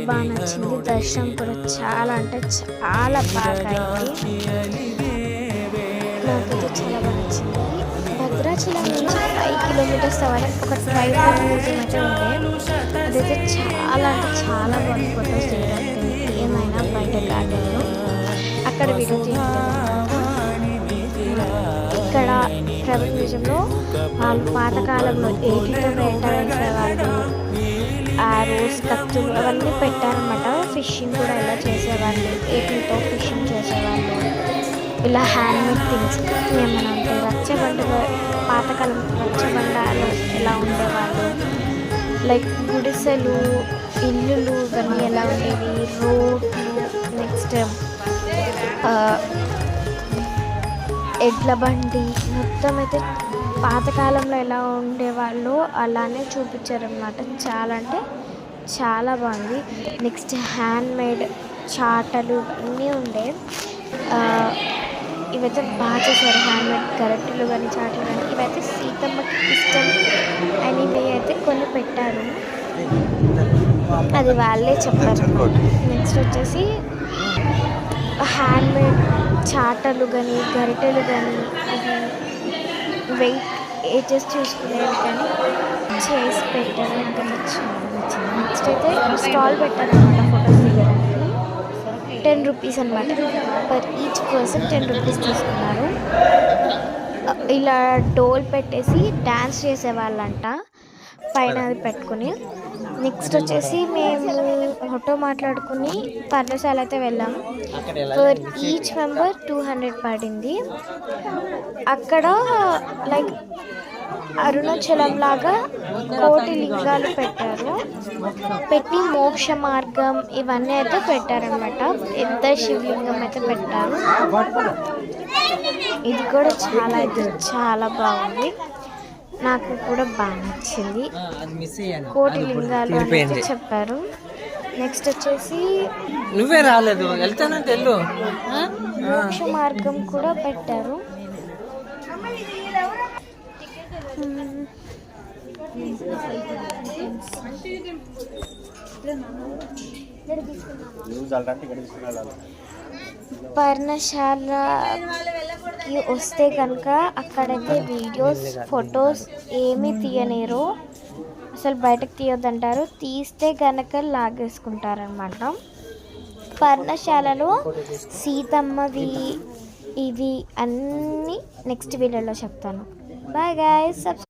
బాగా నచ్చింది. దర్శనం కూడా చాలా అంటే చాలా బాగా అయింది. నాకైతే చాలా బాగా నచ్చింది. భద్రాచలం నుంచి 5 కిలోమీటర్స్ వరకు ఒక ట్రైబల్ మ్యూజియం అయితే ఉండే, అదైతే చాలా అంటే చాలా బాగుంది. ఫొటోస్ తీయడానికి ఏమైనా బయట గార్డెన్లో అక్కడ వీడియో తీయలేదు. ఇక్కడ ట్రైబల్ మ్యూజియంలో వాళ్ళు పాతకాలంలో ఏటితో ఎంటర్ వేసేవాళ్ళు, ఆ రోజ్ కత్తులు అవన్నీ పెట్టారనమాట. ఫిషింగ్ కూడా ఇలా చేసేవాళ్ళు, ఏటితో ఫిషింగ్ చేసేవాళ్ళు. ఇలా హ్యాండ్మేడ్ థింగ్స్ ఏమైనా ఉంటాయి. రచ్చబండలో పాతకాలం రచ్చబండలు ఎలా ఉండేవాళ్ళు, లైక్ గుడిసెలు, ఇల్లులు ఇవన్నీ ఎలా ఉండేవి, రోడ్లు, నెక్స్ట్ ఎడ్ల బండి మొత్తం అయితే పాతకాలంలో ఎలా ఉండేవాళ్ళు అలానే చూపించారనమాట. చాలా అంటే చాలా బాగుంది. నెక్స్ట్ హ్యాండ్మేడ్ చాటలు అన్నీ ఉండే, ఇవైతే బాగా చేశారు. హ్యాండ్మేడ్ గరిటెలు కానీ చాటలు కానీ ఇవైతే సీతమ్మకి ఇష్టం అనేవి అయితే కొన్ని పెట్టారు, అది వాళ్ళే చెప్పారు. నెక్స్ట్ వచ్చేసి హ్యాండ్మేడ్ చాటలు కానీ గరిటెలు కానీ ఇది వెయిట్ ఏజెస్ చూసుకునేవి కానీ చేసి పెట్టారు. ఇంకా నచ్చింది. నెక్స్ట్ అయితే స్టాల్ పెట్టారు అనమాట ఫొటోస్ దిగడానికి. 10 రూపీస్ అనమాట, పర్ ఈచ్ పర్సన్ 10 రూపీస్ తీసుకున్నారు. ఇలా డోల్ పెట్టేసి డ్యాన్స్ చేసేవాళ్ళంట పైన అది పెట్టుకుని. నెక్స్ట్ వచ్చేసి మేము ఆటో మాట్లాడుకుని పర్ణశాల అయితే వెళ్ళాము. ఫర్ ఈచ్ మెంబర్ 200 పడింది. అక్కడ లైక్ అరుణాచలం లాగా కోటి లింగాలు పెట్టారు, పెట్టి మోక్ష మార్గం ఇవన్నీ అయితే పెట్టారనమాట. పెద్ద శివలింగం అయితే పెట్టారు. ఇది కూడా చాలా అయితే చాలా బాగుంది, నాకు కూడా బాగా నచ్చింది. కోటి లింగాలు అని చెప్పారు. నెక్స్ట్ వచ్చేసి నువ్వే రాలేదు, వెళ్తానంటే వెళ్ళు. మోక్ష మార్గం కూడా పెట్టారు. పర్ణశాలకి వస్తే కనుక అక్కడైతే వీడియోస్ ఫొటోస్ ఏమీ తీయలేరు, అసలు బయటకు తీయొద్దంటారు. తీస్తే కనుక లాగేసుకుంటారనమాట. పర్ణశాలలో సీతమ్మవి ఇవి అన్నీ నెక్స్ట్ వీడియోలో చెప్తాను. Bye guys.